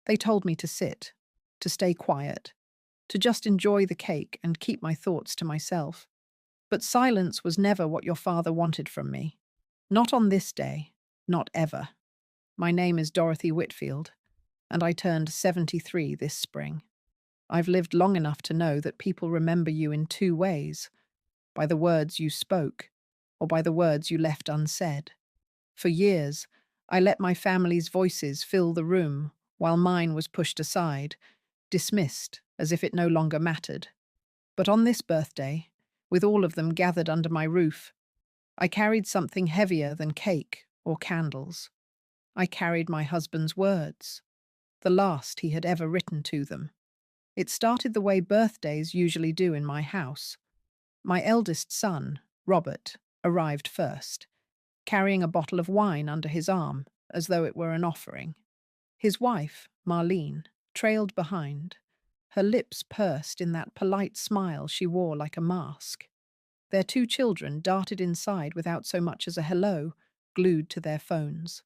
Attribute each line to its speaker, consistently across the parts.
Speaker 1: They told me to sit, to stay quiet, to just enjoy the cake and keep my thoughts to myself. But silence was never what your father wanted from me. Not on this day, not ever. My name is Dorothy Whitfield, and I turned 73 this spring. I've lived long enough to know that people remember you in two ways: by the words you spoke, or by the words you left unsaid. For years, I let my family's voices fill the room while mine was pushed aside, dismissed as if it no longer mattered. But on this birthday, with all of them gathered under my roof, I carried something heavier than cake or candles. I carried my husband's words, the last he had ever written to them. It started the way birthdays usually do in my house. My eldest son, Robert, arrived first, carrying a bottle of wine under his arm as though it were an offering. His wife, Marlene, trailed behind, her lips pursed in that polite smile she wore like a mask. Their two children darted inside without so much as a hello, glued to their phones.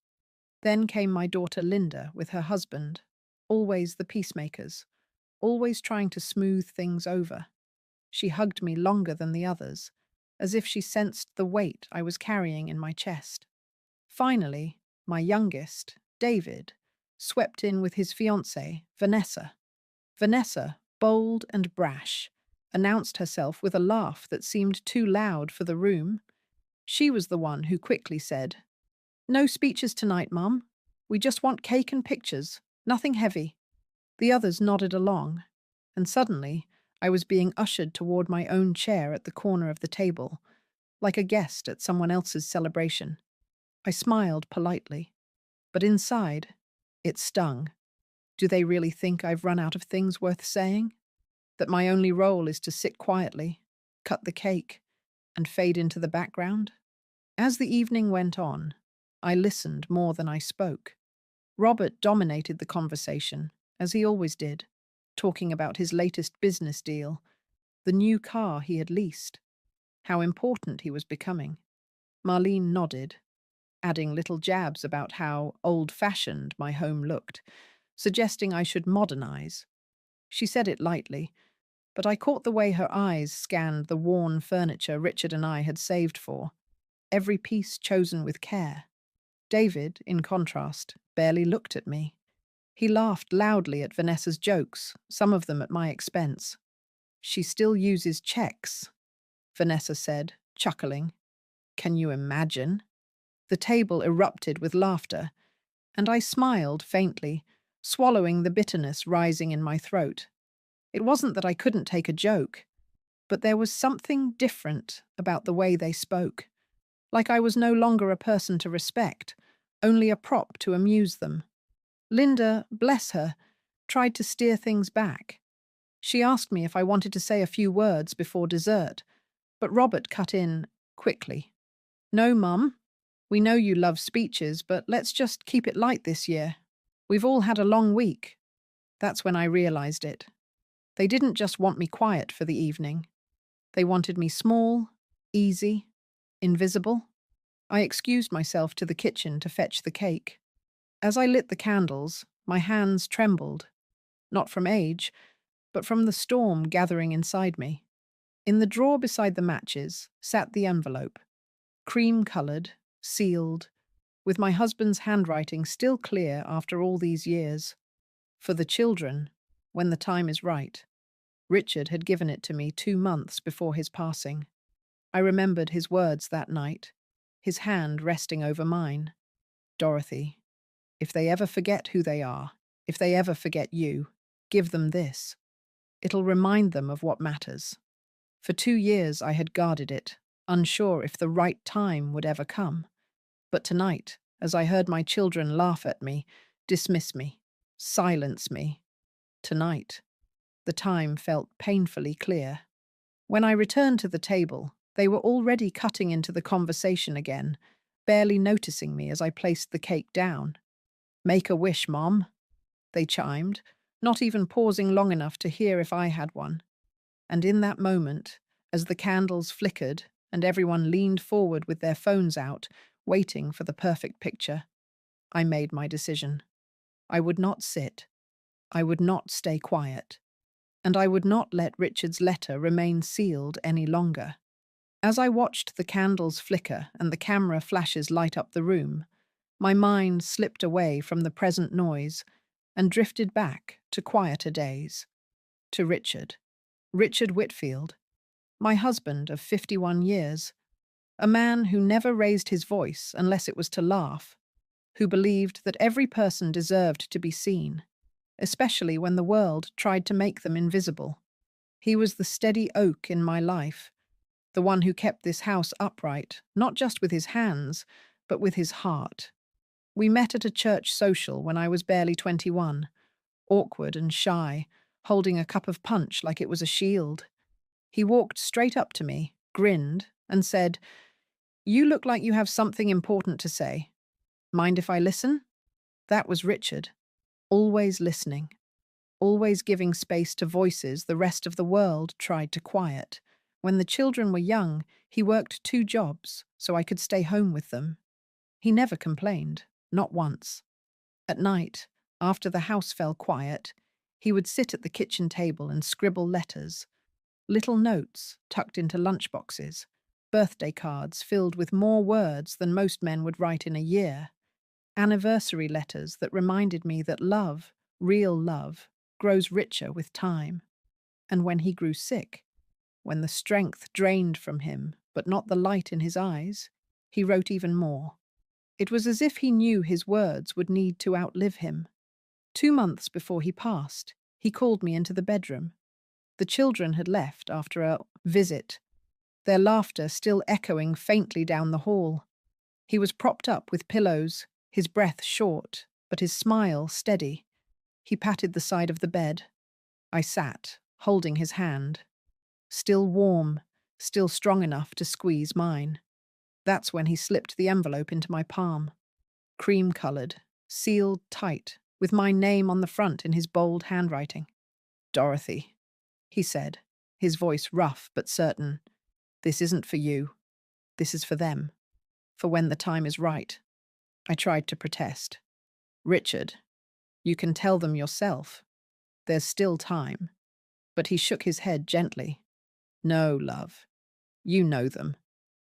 Speaker 1: Then came my daughter Linda with her husband, always the peacemakers, always trying to smooth things over. She hugged me longer than the others, as if she sensed the weight I was carrying in my chest. Finally, my youngest, David, swept in with his fiancée, Vanessa. Vanessa, bold and brash, announced herself with a laugh that seemed too loud for the room. She was the one who quickly said, "No speeches tonight, Mum. We just want cake and pictures, nothing heavy." The others nodded along, and suddenly I was being ushered toward my own chair at the corner of the table, like a guest at someone else's celebration. I smiled politely, but inside, it stung. Do they really think I've run out of things worth saying? That my only role is to sit quietly, cut the cake, and fade into the background? As the evening went on, I listened more than I spoke. Robert dominated the conversation, as he always did, talking about his latest business deal, the new car he had leased, how important he was becoming. Marlene nodded, adding little jabs about how old-fashioned my home looked, suggesting I should modernize. She said it lightly, but I caught the way her eyes scanned the worn furniture Richard and I had saved for, every piece chosen with care. David, in contrast, barely looked at me. He laughed loudly at Vanessa's jokes, some of them at my expense. "She still uses checks," Vanessa said, chuckling. "Can you imagine?" The table erupted with laughter, and I smiled faintly, swallowing the bitterness rising in my throat. It wasn't that I couldn't take a joke, but there was something different about the way they spoke, like I was no longer a person to respect, only a prop to amuse them. Linda, bless her, tried to steer things back. She asked me if I wanted to say a few words before dessert, but Robert cut in quickly. "No, Mum. We know you love speeches, but let's just keep it light this year. We've all had a long week." That's when I realized it. They didn't just want me quiet for the evening. They wanted me small, easy, invisible. I excused myself to the kitchen to fetch the cake. As I lit the candles, my hands trembled, not from age, but from the storm gathering inside me. In the drawer beside the matches sat the envelope, cream-colored, sealed, with my husband's handwriting still clear after all these years. For the children, when the time is right. Richard had given it to me 2 months before his passing. I remembered his words that night, his hand resting over mine. "Dorothy, if they ever forget who they are, if they ever forget you, give them this. It'll remind them of what matters." For 2 years I had guarded it, unsure if the right time would ever come. But tonight, as I heard my children laugh at me, dismiss me, silence me, tonight, the time felt painfully clear. When I returned to the table, they were already cutting into the conversation again, barely noticing me as I placed the cake down. "Make a wish, Mom," they chimed, not even pausing long enough to hear if I had one. And in that moment, as the candles flickered and everyone leaned forward with their phones out, waiting for the perfect picture, I made my decision. I would not sit, I would not stay quiet, and I would not let Richard's letter remain sealed any longer. As I watched the candles flicker and the camera flashes light up the room, my mind slipped away from the present noise and drifted back to quieter days. To Richard Whitfield, my husband of 51 years, a man who never raised his voice unless it was to laugh, who believed that every person deserved to be seen, especially when the world tried to make them invisible. He was the steady oak in my life, the one who kept this house upright, not just with his hands, but with his heart. We met at a church social when I was barely 21, awkward and shy, holding a cup of punch like it was a shield. He walked straight up to me, grinned, and said, "You look like you have something important to say. Mind if I listen?" That was Richard, always listening, always giving space to voices the rest of the world tried to quiet. When the children were young, he worked 2 jobs so I could stay home with them. He never complained, not once. At night, after the house fell quiet, he would sit at the kitchen table and scribble letters, little notes tucked into lunchboxes, birthday cards filled with more words than most men would write in a year, anniversary letters that reminded me that love, real love, grows richer with time. And when he grew sick, when the strength drained from him, but not the light in his eyes, he wrote even more. It was as if he knew his words would need to outlive him. 2 months before he passed, he called me into the bedroom. The children had left after a visit, their laughter still echoing faintly down the hall. He was propped up with pillows, his breath short, but his smile steady. He patted the side of the bed. I sat, holding his hand. Still warm, still strong enough to squeeze mine. That's when he slipped the envelope into my palm. Cream-colored, sealed tight, with my name on the front in his bold handwriting. "Dorothy," he said, his voice rough but certain. "This isn't for you. This is for them. For when the time is right." I tried to protest. "Richard, you can tell them yourself. There's still time." But he shook his head gently. "No, love. You know them.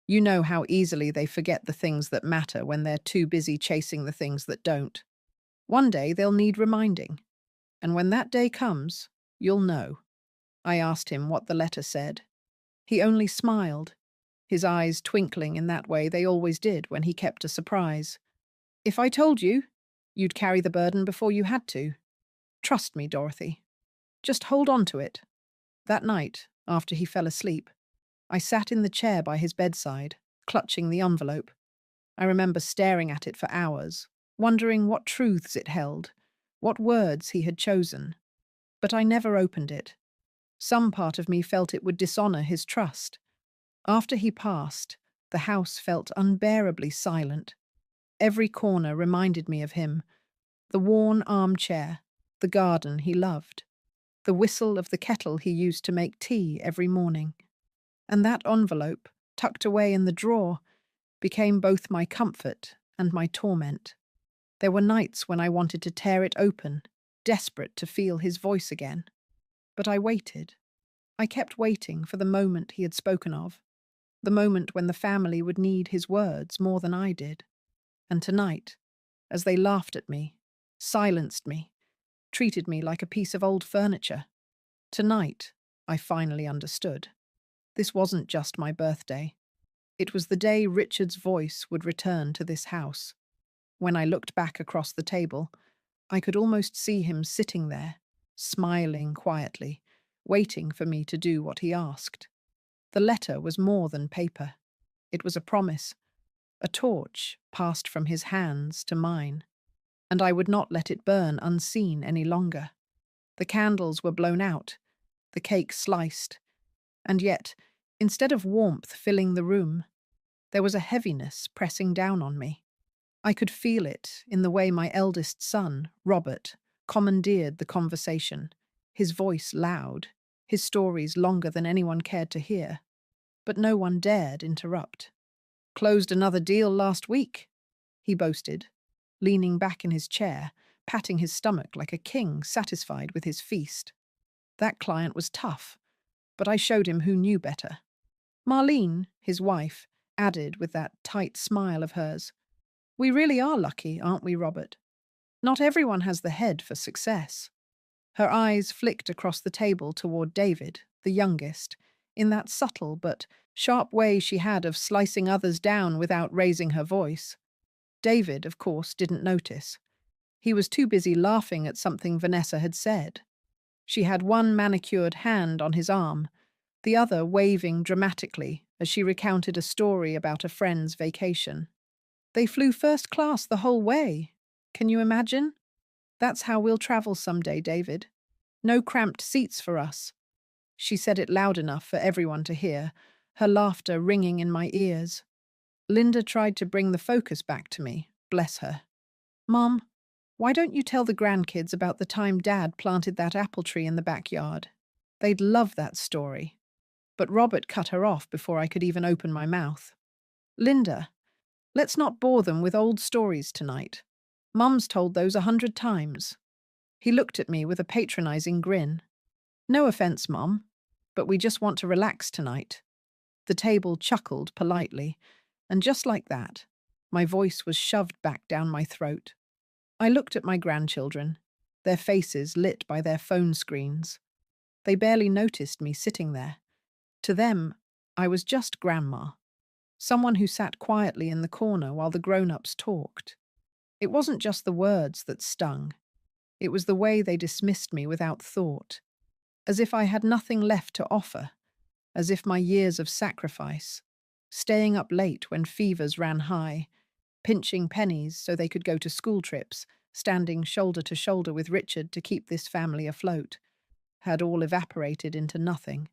Speaker 1: You know how easily they forget the things that matter when they're too busy chasing the things that don't. One day they'll need reminding. And when that day comes, you'll know." I asked him what the letter said. He only smiled, his eyes twinkling in that way they always did when he kept a surprise. "If I told you, you'd carry the burden before you had to. Trust me, Dorothy. Just hold on to it." That night, after he fell asleep, I sat in the chair by his bedside, clutching the envelope. I remember staring at it for hours, wondering what truths it held, what words he had chosen. But I never opened it. Some part of me felt it would dishonor his trust. After he passed, the house felt unbearably silent. Every corner reminded me of him, the worn armchair, the garden he loved, the whistle of the kettle he used to make tea every morning. And that envelope, tucked away in the drawer, became both my comfort and my torment. There were nights when I wanted to tear it open, desperate to feel his voice again. But I waited. I kept waiting for the moment he had spoken of, the moment when the family would need his words more than I did. And tonight, as they laughed at me, silenced me, treated me like a piece of old furniture, tonight I finally understood. This wasn't just my birthday. It was the day Richard's voice would return to this house. When I looked back across the table, I could almost see him sitting there, smiling quietly, waiting for me to do what he asked. The letter was more than paper. It was a promise, a torch passed from his hands to mine, and I would not let it burn unseen any longer. The candles were blown out, the cake sliced, and yet, instead of warmth filling the room, there was a heaviness pressing down on me. I could feel it in the way my eldest son, Robert, commandeered the conversation, his voice loud, his stories longer than anyone cared to hear. But no one dared interrupt. "Closed another deal last week," he boasted, leaning back in his chair, patting his stomach like a king satisfied with his feast. That client was tough, but I showed him who knew better. Marlene, his wife, added with that tight smile of hers, "We really are lucky, aren't we, Robert? Not everyone has the head for success." Her eyes flicked across the table toward David, the youngest, in that subtle but sharp way she had of slicing others down without raising her voice. David, of course, didn't notice. He was too busy laughing at something Vanessa had said. She had one manicured hand on his arm, the other waving dramatically as she recounted a story about a friend's vacation. "They flew first class the whole way. Can you imagine? That's how we'll travel someday, David. No cramped seats for us." She said it loud enough for everyone to hear, her laughter ringing in my ears. Linda tried to bring the focus back to me, bless her. "Mom, why don't you tell the grandkids about the time Dad planted that apple tree in the backyard? They'd love that story." But Robert cut her off before I could even open my mouth. "Linda, let's not bore them with old stories tonight. Mum's told those 100 times." He looked at me with a patronizing grin. "No offense, Mom, but we just want to relax tonight." The table chuckled politely, and just like that, my voice was shoved back down my throat. I looked at my grandchildren, their faces lit by their phone screens. They barely noticed me sitting there. To them, I was just Grandma, someone who sat quietly in the corner while the grown-ups talked. It wasn't just the words that stung. It was the way they dismissed me without thought, as if I had nothing left to offer, as if my years of sacrifice, staying up late when fevers ran high, pinching pennies so they could go to school trips, standing shoulder to shoulder with Richard to keep this family afloat, had all evaporated into nothing.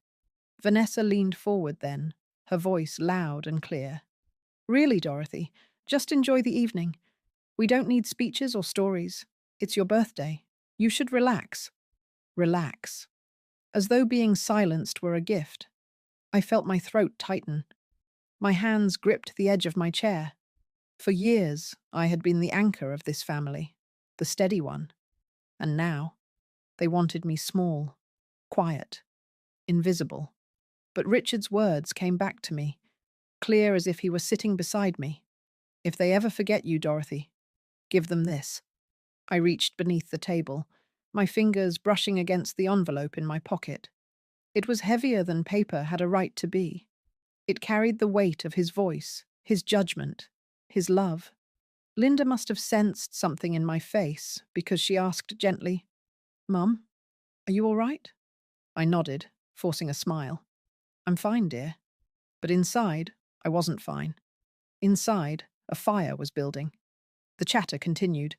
Speaker 1: Vanessa leaned forward then, her voice loud and clear. "Really, Dorothy, just enjoy the evening. We don't need speeches or stories. It's your birthday. You should relax." Relax. As though being silenced were a gift. I felt my throat tighten. My hands gripped the edge of my chair. For years, I had been the anchor of this family, the steady one. And now, they wanted me small, quiet, invisible. But Richard's words came back to me, clear as if he were sitting beside me. "If they ever forget you, Dorothy, give them this." I reached beneath the table, my fingers brushing against the envelope in my pocket. It was heavier than paper had a right to be. It carried the weight of his voice, his judgment, his love. Linda must have sensed something in my face because she asked gently, "Mum, are you all right?" I nodded, forcing a smile. "I'm fine, dear." But inside, I wasn't fine. Inside, a fire was building. The chatter continued,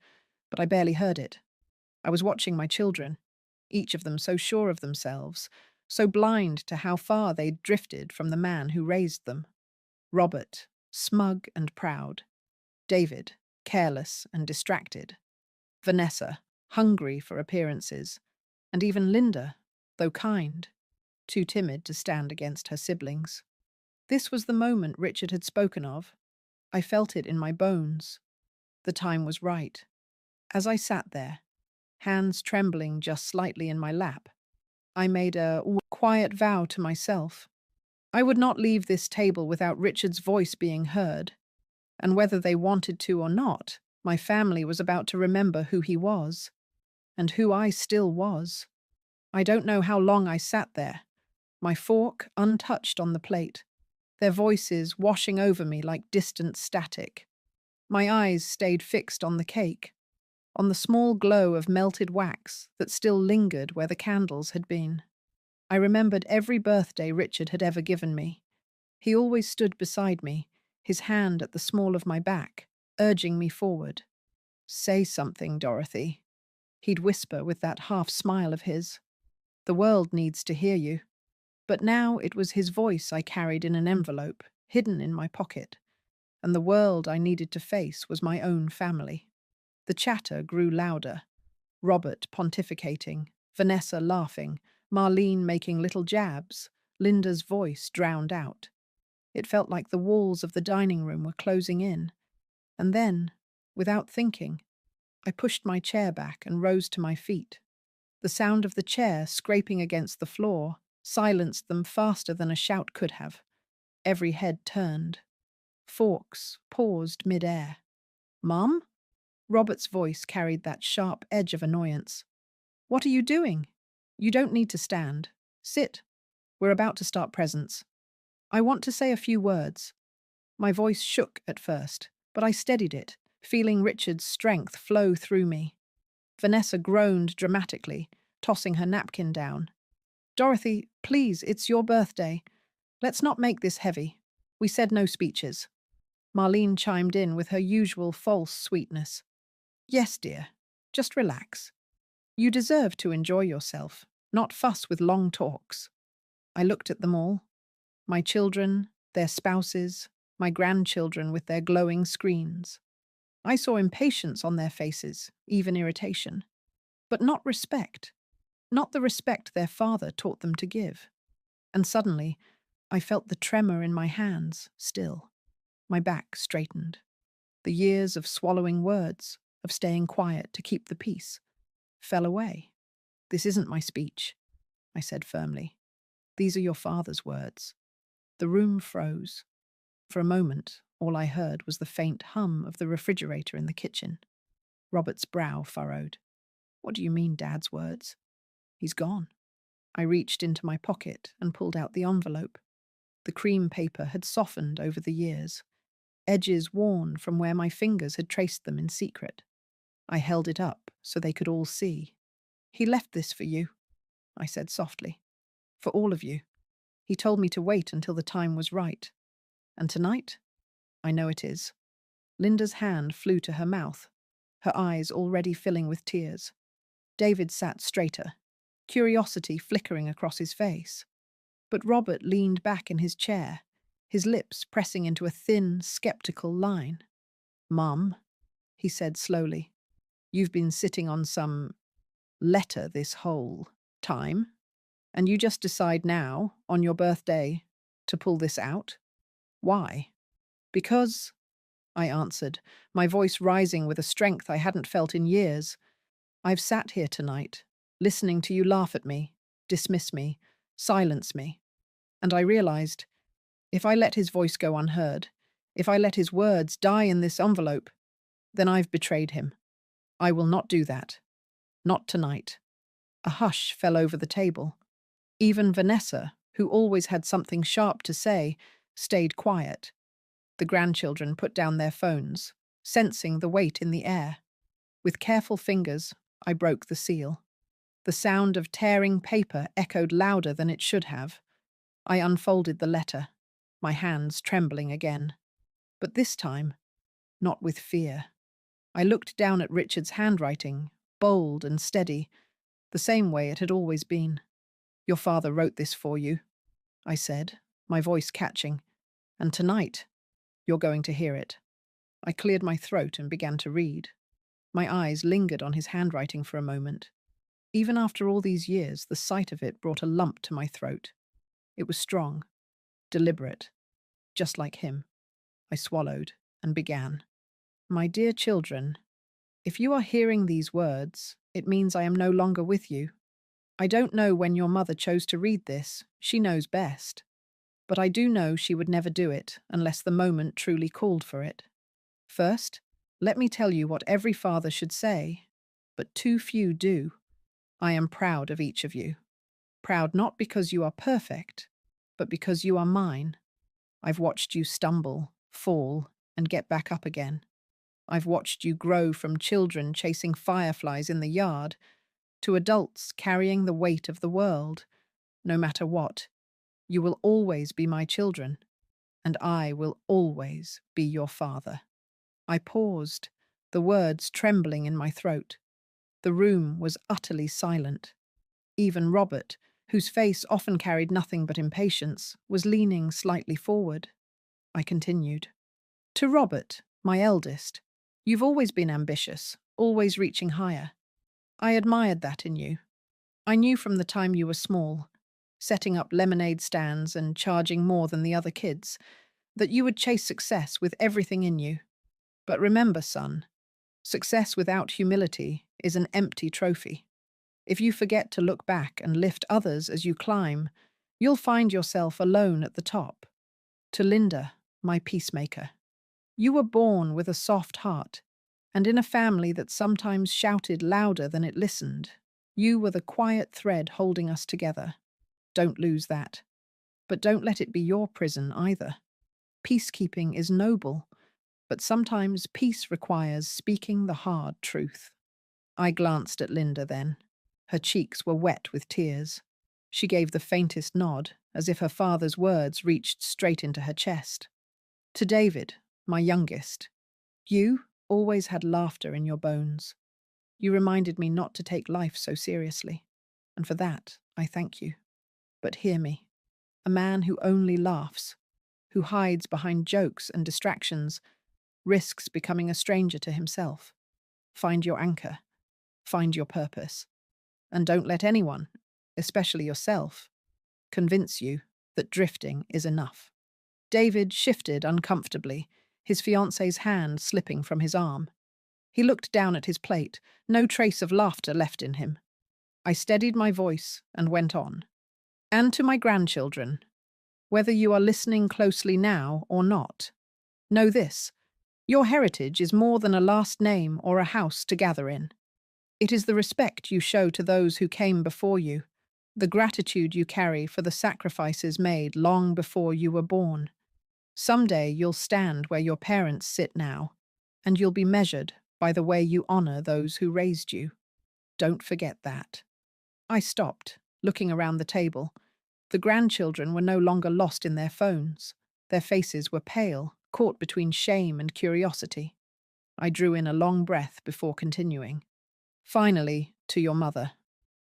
Speaker 1: but I barely heard it. I was watching my children, each of them so sure of themselves, so blind to how far they'd drifted from the man who raised them. Robert, smug and proud. David, careless and distracted. Vanessa, hungry for appearances. And even Linda, though kind, too timid to stand against her siblings. This was the moment Richard had spoken of. I felt it in my bones. The time was right. As I sat there, hands trembling just slightly in my lap, I made a quiet vow to myself. I would not leave this table without Richard's voice being heard, and whether they wanted to or not, my family was about to remember who he was, and who I still was. I don't know how long I sat there, my fork untouched on the plate, their voices washing over me like distant static. My eyes stayed fixed on the cake, on the small glow of melted wax that still lingered where the candles had been. I remembered every birthday Richard had ever given me. He always stood beside me, his hand at the small of my back, urging me forward. "Say something, Dorothy," he'd whisper with that half-smile of his. "The world needs to hear you." But now it was his voice I carried in an envelope, hidden in my pocket, and the world I needed to face was my own family. The chatter grew louder. Robert pontificating, Vanessa laughing, Marlene making little jabs, Linda's voice drowned out. It felt like the walls of the dining room were closing in. And then, without thinking, I pushed my chair back and rose to my feet. The sound of the chair scraping against the floor silenced them faster than a shout could have. Every head turned. Forks paused mid-air. "Mum?" Robert's voice carried that sharp edge of annoyance. "What are you doing? You don't need to stand. Sit. We're about to start presents. I want to say a few words." My voice shook at first, but I steadied it, feeling Richard's strength flow through me. Vanessa groaned dramatically, tossing her napkin down. "Dorothy, please, it's your birthday. Let's not make this heavy. We said no speeches." Marlene chimed in with her usual false sweetness. "Yes, dear. Just relax. You deserve to enjoy yourself, not fuss with long talks." I looked at them all. My children, their spouses, my grandchildren with their glowing screens. I saw impatience on their faces, even irritation. But not respect. Not the respect their father taught them to give. And suddenly, I felt the tremor in my hands, still. My back straightened. The years of swallowing words, of staying quiet to keep the peace, fell away. "This isn't my speech," I said firmly. "These are your father's words." The room froze. For a moment, all I heard was the faint hum of the refrigerator in the kitchen. Robert's brow furrowed. "What do you mean, Dad's words?" "He's gone." I reached into my pocket and pulled out the envelope. The cream paper had softened over the years, edges worn from where my fingers had traced them in secret. I held it up so they could all see. "He left this for you," I said softly. "For all of you. He told me to wait until the time was right. And tonight? I know it is." Linda's hand flew to her mouth, her eyes already filling with tears. David sat straighter, curiosity flickering across his face. But Robert leaned back in his chair, his lips pressing into a thin, skeptical line. "Mum," he said slowly, "you've been sitting on some letter this whole time, and you just decide now, on your birthday, to pull this out? Why?" "Because," I answered, my voice rising with a strength I hadn't felt in years, "I've sat here tonight, listening to you laugh at me, dismiss me, silence me. And I realized, if I let his voice go unheard, if I let his words die in this envelope, then I've betrayed him. I will not do that. Not tonight." A hush fell over the table. Even Vanessa, who always had something sharp to say, stayed quiet. The grandchildren put down their phones, sensing the weight in the air. With careful fingers, I broke the seal. The sound of tearing paper echoed louder than it should have. I unfolded the letter, my hands trembling again. But this time, not with fear. I looked down at Richard's handwriting, bold and steady, the same way it had always been. "Your father wrote this for you," I said, my voice catching. "And tonight, you're going to hear it." I cleared my throat and began to read. My eyes lingered on his handwriting for a moment. Even after all these years, the sight of it brought a lump to my throat. It was strong, deliberate, just like him. I swallowed and began. "My dear children, if you are hearing these words, it means I am no longer with you. I don't know when your mother chose to read this, she knows best. But I do know she would never do it unless the moment truly called for it. First, let me tell you what every father should say, but too few do. I am proud of each of you. Proud not because you are perfect, but because you are mine. I've watched you stumble, fall, and get back up again. I've watched you grow from children chasing fireflies in the yard to adults carrying the weight of the world. No matter what, you will always be my children, and I will always be your father." I paused, the words trembling in my throat. The room was utterly silent. Even Robert, whose face often carried nothing but impatience, was leaning slightly forward. I continued. "To Robert, my eldest, you've always been ambitious, always reaching higher. I admired that in you. I knew from the time you were small, setting up lemonade stands and charging more than the other kids, that you would chase success with everything in you. But remember, son, Success without humility is an empty trophy. If you forget to look back and lift others as you climb, you'll find yourself alone at the top. To Linda, my peacemaker, you were born with a soft heart, and in a family that sometimes shouted louder than it listened. You were the quiet thread holding us together. Don't lose that. But don't let it be your prison either. Peacekeeping is noble, but sometimes peace requires speaking the hard truth. I glanced at Linda then. Her cheeks were wet with tears. She gave the faintest nod, as if her father's words reached straight into her chest. To David, my youngest, you always had laughter in your bones. You reminded me not to take life so seriously, and for that I thank you. But hear me. A man who only laughs, who hides behind jokes and distractions, risks becoming a stranger to himself. Find your anchor, find your purpose, and don't let anyone, especially yourself, convince you that drifting is enough. David shifted uncomfortably, his fiancée's hand slipping from his arm. He looked down at his plate, no trace of laughter left in him. I steadied my voice and went on. And to my grandchildren, whether you are listening closely now or not, know this: your heritage is more than a last name or a house to gather in. It is the respect you show to those who came before you, the gratitude you carry for the sacrifices made long before you were born. Someday you'll stand where your parents sit now, and you'll be measured by the way you honor those who raised you. Don't forget that. I stopped, looking around the table. The grandchildren were no longer lost in their phones. Their faces were pale, caught between shame and curiosity. I drew in a long breath before continuing. Finally, to your mother.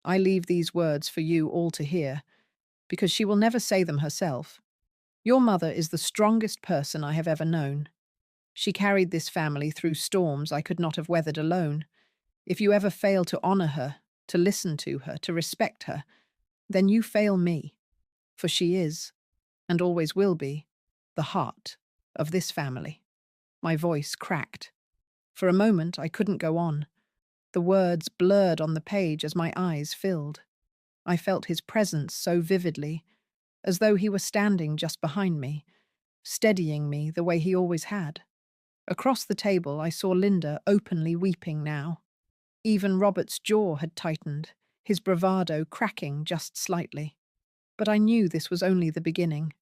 Speaker 1: I leave these words for you all to hear, because she will never say them herself. Your mother is the strongest person I have ever known. She carried this family through storms I could not have weathered alone. If you ever fail to honor her, to listen to her, to respect her, then you fail me, for she is, and always will be, the heart of this family. My voice cracked. For a moment, I couldn't go on. The words blurred on the page as my eyes filled. I felt his presence so vividly, as though he were standing just behind me, steadying me the way he always had. Across the table, I saw Linda openly weeping now. Even Robert's jaw had tightened, his bravado cracking just slightly. But I knew this was only the beginning,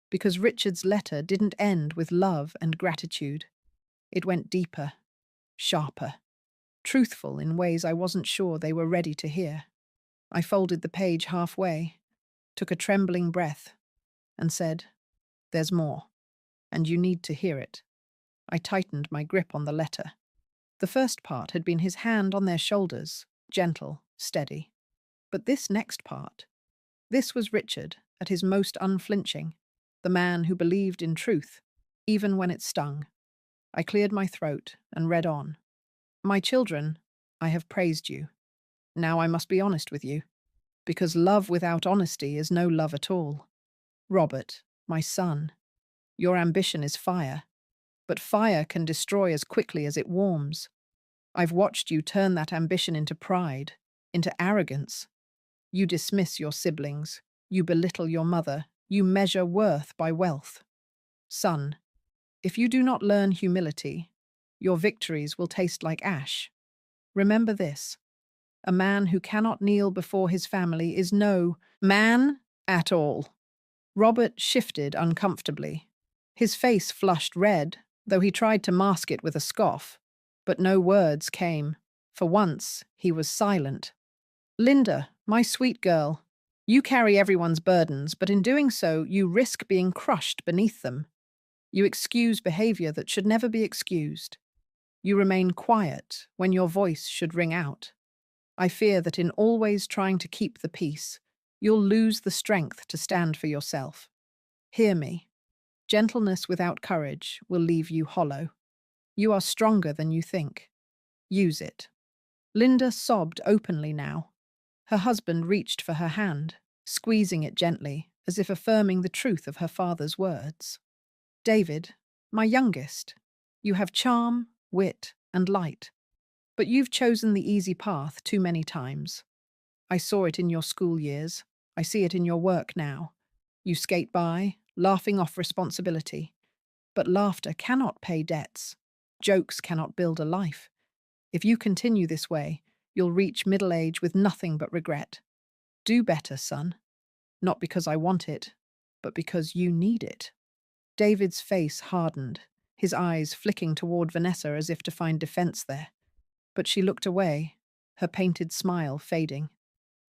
Speaker 1: because Richard's letter didn't end with love and gratitude. It went deeper, sharper, truthful in ways I wasn't sure they were ready to hear. I folded the page halfway, took a trembling breath, and said, "There's more, and you need to hear it." I tightened my grip on the letter. The first part had been his hand on their shoulders, gentle, steady. But this next part, this was Richard at his most unflinching, the man who believed in truth, even when it stung. I cleared my throat and read on. My children, I have praised you. Now I must be honest with you, because love without honesty is no love at all. Robert, my son, your ambition is fire, but fire can destroy as quickly as it warms. I've watched you turn that ambition into pride, into arrogance. You dismiss your siblings, you belittle your mother, you measure worth by wealth. Son, if you do not learn humility, your victories will taste like ash. Remember this: a man who cannot kneel before his family is no man at all. Robert shifted uncomfortably. His face flushed red, though he tried to mask it with a scoff. But no words came. For once, he was silent. Linda, my sweet girl, you carry everyone's burdens, but in doing so, you risk being crushed beneath them. You excuse behavior that should never be excused. You remain quiet when your voice should ring out. I fear that in always trying to keep the peace, you'll lose the strength to stand for yourself. Hear me. Gentleness without courage will leave you hollow. You are stronger than you think. Use it. Linda sobbed openly now. Her husband reached for her hand, squeezing it gently, as if affirming the truth of her father's words. David, my youngest, you have charm, wit, and light. But you've chosen the easy path too many times. I saw it in your school years. I see it in your work now. You skate by, laughing off responsibility. But laughter cannot pay debts. Jokes cannot build a life. If you continue this way, you'll reach middle age with nothing but regret. Do better, son. Not because I want it, but because you need it. David's face hardened, his eyes flicking toward Vanessa as if to find defense there. But she looked away, her painted smile fading.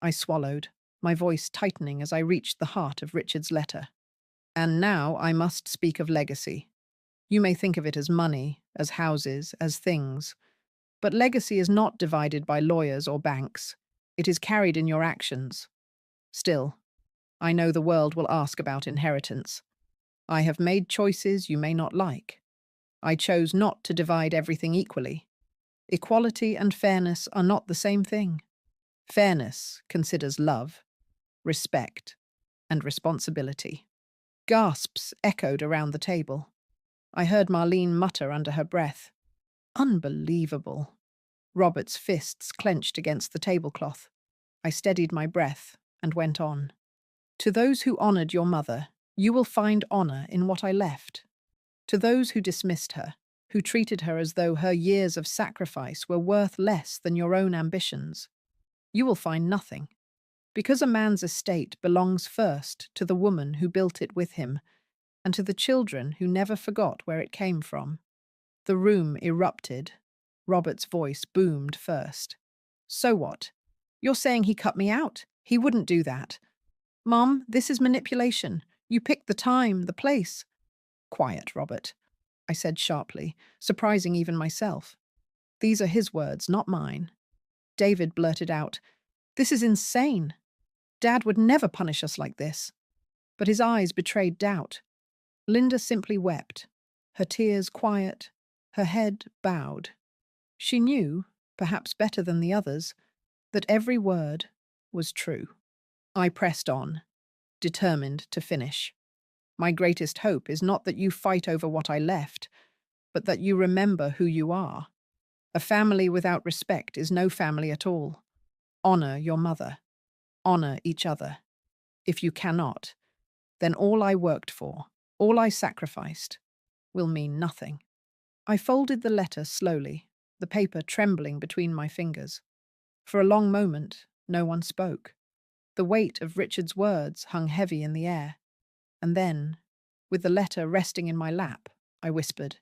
Speaker 1: I swallowed, my voice tightening as I reached the heart of Richard's letter. And now I must speak of legacy. You may think of it as money, as houses, as things. But legacy is not divided by lawyers or banks. It is carried in your actions. Still, I know the world will ask about inheritance. I have made choices you may not like. I chose not to divide everything equally. Equality and fairness are not the same thing. Fairness considers love, respect, and responsibility. Gasps echoed around the table. I heard Marlene mutter under her breath. Unbelievable. Robert's fists clenched against the tablecloth. I steadied my breath and went on. To those who honoured your mother, you will find honour in what I left. To those who dismissed her, who treated her as though her years of sacrifice were worth less than your own ambitions, you will find nothing. Because a man's estate belongs first to the woman who built it with him, and to the children who never forgot where it came from. The room erupted. Robert's voice boomed first. So what? You're saying he cut me out? He wouldn't do that. Mom, this is manipulation. You picked the time, the place. Quiet, Robert, I said sharply, surprising even myself. These are his words, not mine. David blurted out, This is insane. Dad would never punish us like this. But his eyes betrayed doubt. Linda simply wept, her tears quiet, her head bowed. She knew, perhaps better than the others, that every word was true. I pressed on, determined to finish. My greatest hope is not that you fight over what I left, but that you remember who you are. A family without respect is no family at all. Honour your mother. Honour each other. If you cannot, then all I worked for, all I sacrificed, will mean nothing. I folded the letter slowly, the paper trembling between my fingers. For a long moment, no one spoke. The weight of Richard's words hung heavy in the air. And then, with the letter resting in my lap, I whispered,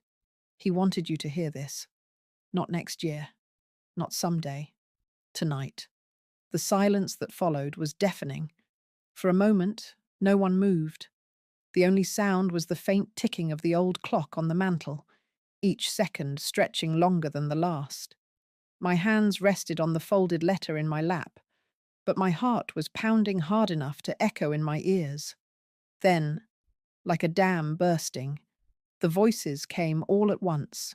Speaker 1: He wanted you to hear this. Not next year. Not someday. Tonight. The silence that followed was deafening. For a moment, no one moved. The only sound was the faint ticking of the old clock on the mantel, each second stretching longer than the last. My hands rested on the folded letter in my lap, but my heart was pounding hard enough to echo in my ears. Then, like a dam bursting, the voices came all at once.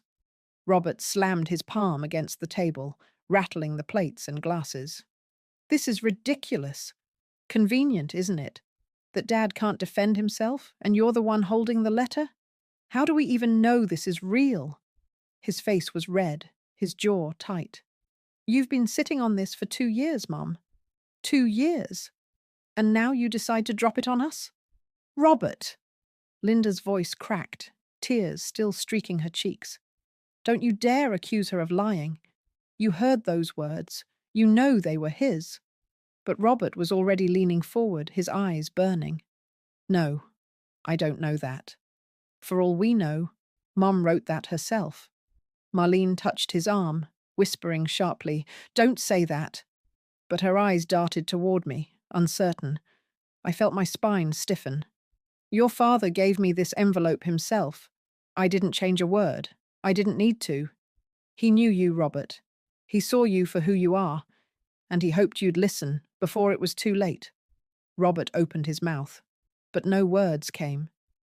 Speaker 1: Robert slammed his palm against the table, rattling the plates and glasses. This is ridiculous. Convenient, isn't it? That Dad can't defend himself, and you're the one holding the letter? How do we even know this is real? His face was red, his jaw tight. You've been sitting on this for 2 years, Mom. 2 years. And now you decide to drop it on us? Robert! Linda's voice cracked, tears still streaking her cheeks. Don't you dare accuse her of lying. You heard those words. You know they were his. But Robert was already leaning forward, his eyes burning. No, I don't know that. For all we know, Mom wrote that herself. Marlene touched his arm, whispering sharply, Don't say that. But her eyes darted toward me, uncertain. I felt my spine stiffen. Your father gave me this envelope himself. I didn't change a word. I didn't need to. He knew you, Robert. He saw you for who you are, and he hoped you'd listen before it was too late. Robert opened his mouth, but no words came.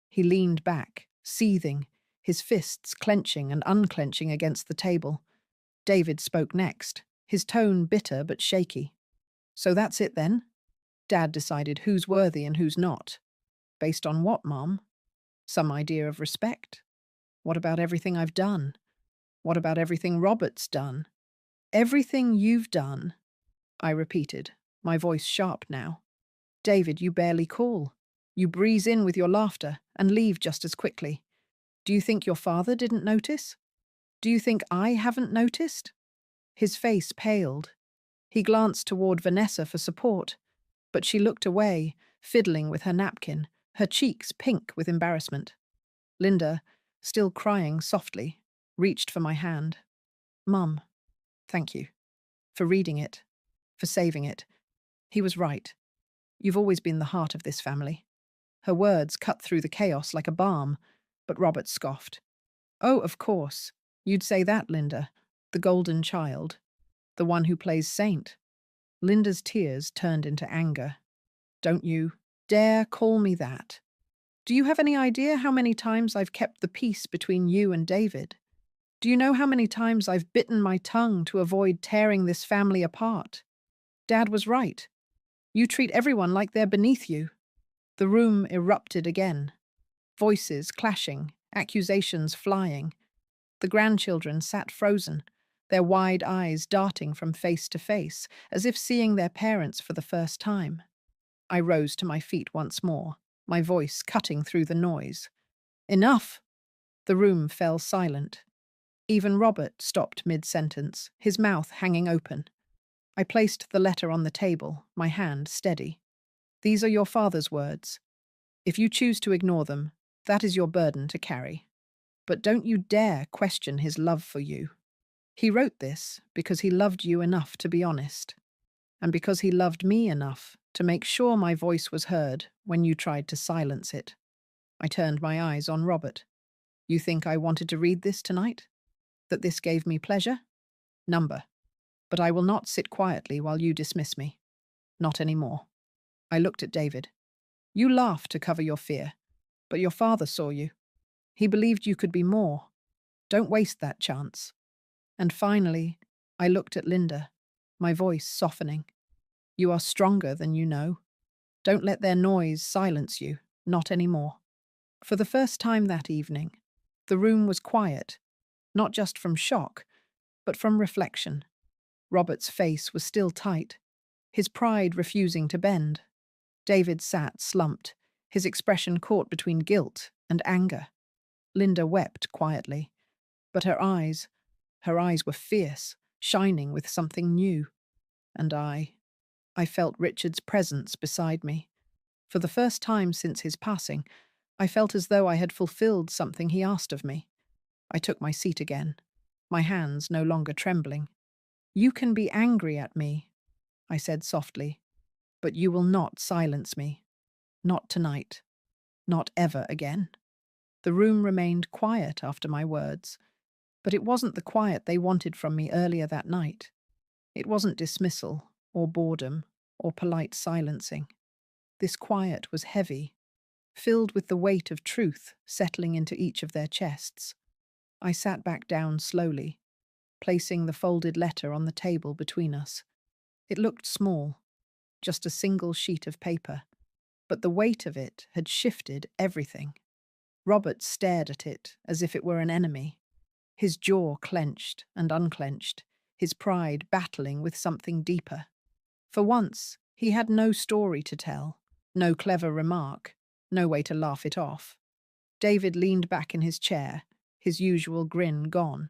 Speaker 1: He leaned back, seething, his fists clenching and unclenching against the table. David spoke next, his tone bitter but shaky. So that's it then? Dad decided who's worthy and who's not. Based on what, Mom? Some idea of respect? What about everything I've done? What about everything Robert's done? Everything you've done, I repeated, my voice sharp now. David, you barely call. You breeze in with your laughter and leave just as quickly. Do you think your father didn't notice? Do you think I haven't noticed? His face paled. He glanced toward Vanessa for support, but she looked away, fiddling with her napkin, her cheeks pink with embarrassment. Linda, still crying softly, reached for my hand. Mum, thank you. For reading it. For saving it. He was right. You've always been the heart of this family. Her words cut through the chaos like a balm, but Robert scoffed. Oh, of course. You'd say that, Linda. The golden child. The one who plays saint. Linda's tears turned into anger. Don't you dare call me that. Do you have any idea how many times I've kept the peace between you and David? Do you know how many times I've bitten my tongue to avoid tearing this family apart? Dad was right. You treat everyone like they're beneath you. The room erupted again. Voices clashing, accusations flying. The grandchildren sat frozen, their wide eyes darting from face to face, as if seeing their parents for the first time. I rose to my feet once more, my voice cutting through the noise. Enough! The room fell silent. Even Robert stopped mid-sentence, his mouth hanging open. I placed the letter on the table, my hand steady. These are your father's words. If you choose to ignore them, that is your burden to carry. But don't you dare question his love for you. He wrote this because he loved you enough to be honest, and because he loved me enough to make sure my voice was heard when you tried to silence it. I turned my eyes on Robert. You think I wanted to read this tonight? That this gave me pleasure? Number. But I will not sit quietly while you dismiss me. Not any more. I looked at David. You laughed to cover your fear, but your father saw you. He believed you could be more. Don't waste that chance. And finally, I looked at Linda, my voice softening. You are stronger than you know. Don't let their noise silence you, not anymore. For the first time that evening, the room was quiet, not just from shock, but from reflection. Robert's face was still tight, his pride refusing to bend. David sat slumped, his expression caught between guilt and anger. Linda wept quietly, but her eyes were fierce, shining with something new. And I felt Richard's presence beside me. For the first time since his passing, I felt as though I had fulfilled something he asked of me. I took my seat again, my hands no longer trembling. You can be angry at me, I said softly, but you will not silence me. Not tonight. Not ever again. The room remained quiet after my words, but it wasn't the quiet they wanted from me earlier that night. It wasn't dismissal, or boredom, or polite silencing. This quiet was heavy, filled with the weight of truth settling into each of their chests. I sat back down slowly, placing the folded letter on the table between us. It looked small, just a single sheet of paper, but the weight of it had shifted everything. Robert stared at it as if it were an enemy, his jaw clenched and unclenched, his pride battling with something deeper. For once, he had no story to tell, no clever remark, no way to laugh it off. David leaned back in his chair, his usual grin gone.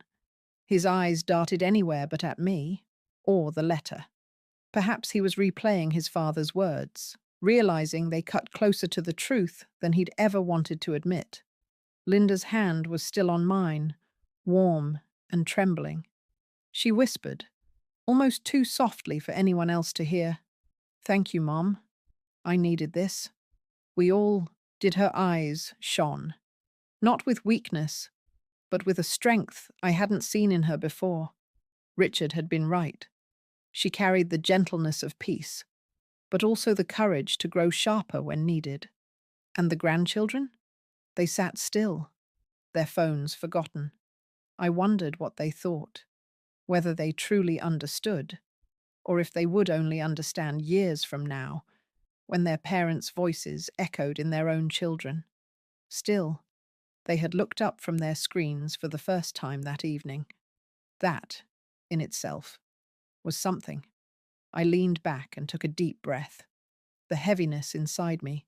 Speaker 1: His eyes darted anywhere but at me, or the letter. Perhaps he was replaying his father's words, realizing they cut closer to the truth than he'd ever wanted to admit. Linda's hand was still on mine, warm and trembling. She whispered, almost too softly for anyone else to hear, "Thank you, Mom. I needed this." We all did. Her eyes shone, not with weakness, but with a strength I hadn't seen in her before. Richard had been right. She carried the gentleness of peace, but also the courage to grow sharper when needed. And the grandchildren? They sat still, their phones forgotten. I wondered what they thought, whether they truly understood, or if they would only understand years from now, when their parents' voices echoed in their own children. Still, they had looked up from their screens for the first time that evening. That, in itself, was something. I leaned back and took a deep breath. The heaviness inside me,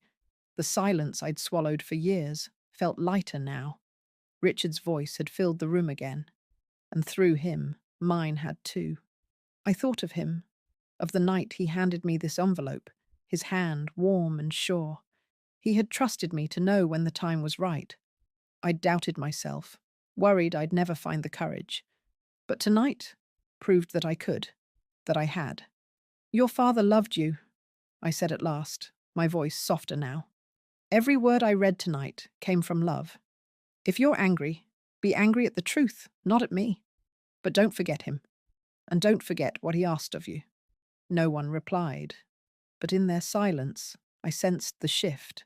Speaker 1: the silence I'd swallowed for years, felt lighter now. Richard's voice had filled the room again, and through him, mine had too. I thought of him, of the night he handed me this envelope, his hand warm and sure. He had trusted me to know when the time was right. I'd doubted myself, worried I'd never find the courage. But tonight proved that I could, that I had. Your father loved you, I said at last, my voice softer now. Every word I read tonight came from love. If you're angry, be angry at the truth, not at me. But don't forget him, and don't forget what he asked of you. No one replied, but in their silence I sensed the shift.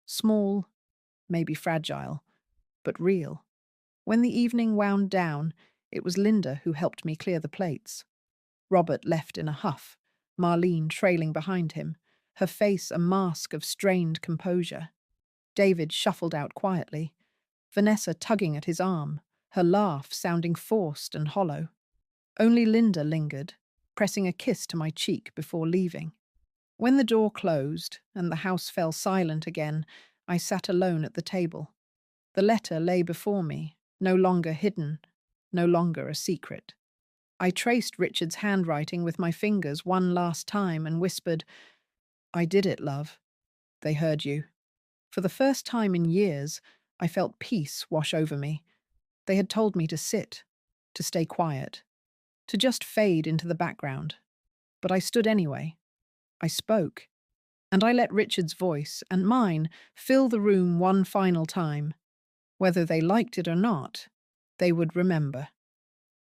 Speaker 1: Small, maybe fragile, but real. When the evening wound down, it was Linda who helped me clear the plates. Robert left in a huff, Marlene trailing behind him, her face a mask of strained composure. David shuffled out quietly, Vanessa tugging at his arm, her laugh sounding forced and hollow. Only Linda lingered, pressing a kiss to my cheek before leaving. When the door closed and the house fell silent again, I sat alone at the table. The letter lay before me, no longer hidden, no longer a secret. I traced Richard's handwriting with my fingers one last time and whispered, "I did it, love. They heard you." For the first time in years, I felt peace wash over me. They had told me to sit, to stay quiet, to just fade into the background. But I stood anyway. I spoke, and I let Richard's voice and mine fill the room one final time. Whether they liked it or not, they would remember.